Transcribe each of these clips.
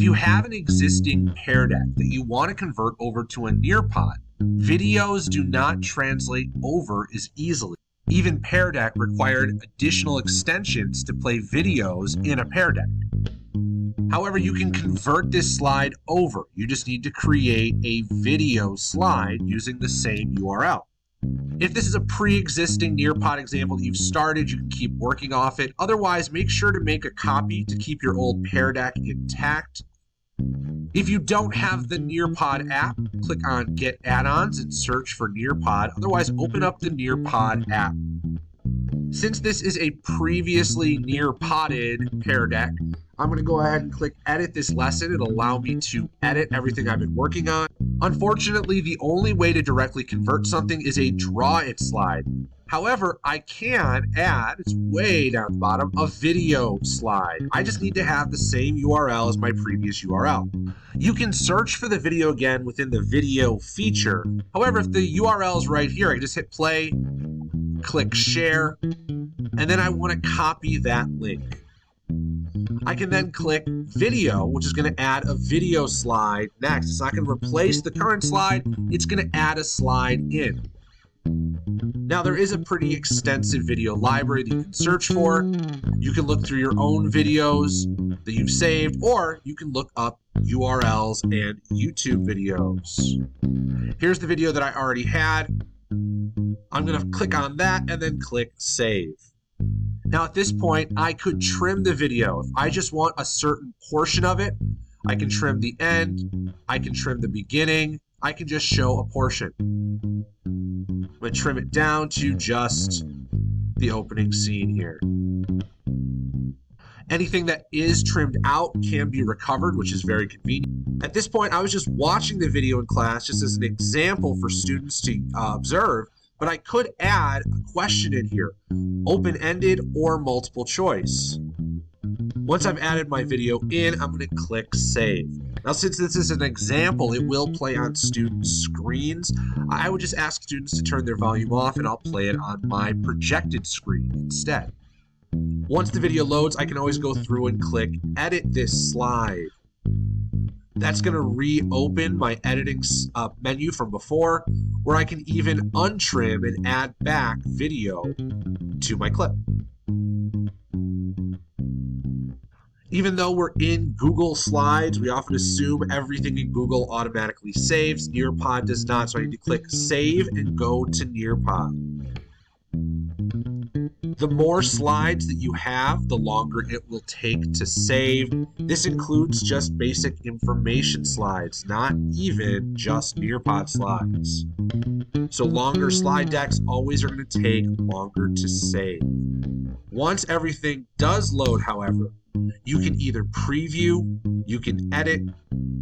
you have an existing Pear deck that you want to convert over to a Nearpod, videos do not translate over as easily. Even Pear deck required additional extensions to play videos in a Pear deck. However, you can convert this slide over. You just need to create a video slide using the same URL. If this is a pre-existing Nearpod example that you've started, you can keep working off it. Otherwise, make sure to make a copy to keep your old Pear deck intact. If you don't have the Nearpod app, click on Get Add-ons and search for Nearpod. Otherwise, open up the Nearpod app. Since this is a previously Nearpodded Pear deck, I'm going to go ahead and click Edit this lesson. It'll allow me to edit everything I've been working on. Unfortunately, the only way to directly convert something is a Draw It slide. However, I can add, it's way down the bottom, a video slide. I just need to have the same URL as my previous URL. You can search for the video again within the video feature. However, if the URL is right here, I just hit play, click share, and then I want to copy that link. I can then click video, which is going to add a video slide next. It's not going to replace the current slide, it's going to add a slide in. Now, there is a pretty extensive video library that you can search for. You can look through your own videos that you've saved, or you can look up URLs and YouTube videos. Here's the video that I already had. I'm going to click on that and then click Save. Now, at this point, I could trim the video. If I just want a certain portion of it, I can trim the end, I can trim the beginning, I can just show a portion. I'm going to trim it down to just the opening scene here. Anything that is trimmed out can be recovered, which is very convenient. At this point, I was just watching the video in class just as an example for students to observe, but I could add a question in here, open-ended or multiple choice. Once I've added my video in, I'm going to click Save. Now, since this is an example, it will play on students' screens. I would just ask students to turn their volume off, and I'll play it on my projected screen instead. Once the video loads, I can always go through and click Edit this slide. That's going to reopen my editing menu from before, where I can even untrim and add back video to my clip. Even though we're in Google Slides, we often assume everything in Google automatically saves. Nearpod does not, so I need to click Save and go to Nearpod. The more slides that you have, the longer it will take to save. This includes just basic information slides, not even just Nearpod slides. So longer slide decks always are going to take longer to save. Once everything does load, however, you can either preview, you can edit,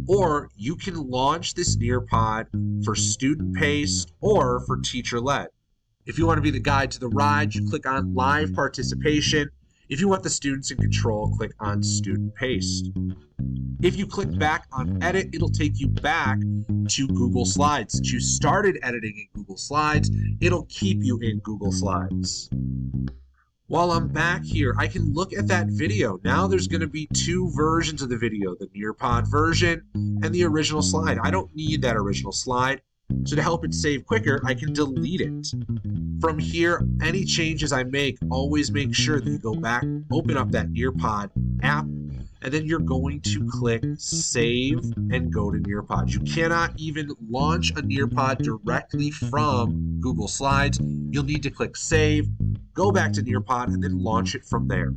or you can launch this Nearpod for student-paced or for teacher-led. If you want to be the guide to the ride, you click on Live Participation. If you want the students in control, click on Student Paced. If you click back on Edit, it'll take you back to Google Slides. Since you started editing in Google Slides, it'll keep you in Google Slides. While I'm back here, I can look at that video. Now there's going to be two versions of the video, the Nearpod version and the original slide. I don't need that original slide. So to help it save quicker, I can delete it. From here, any changes I make, always make sure that you go back, open up that Nearpod app, and then you're going to click Save and go to Nearpod. You cannot even launch a Nearpod directly from Google Slides. You'll need to click Save, go back to Nearpod, and then launch it from there.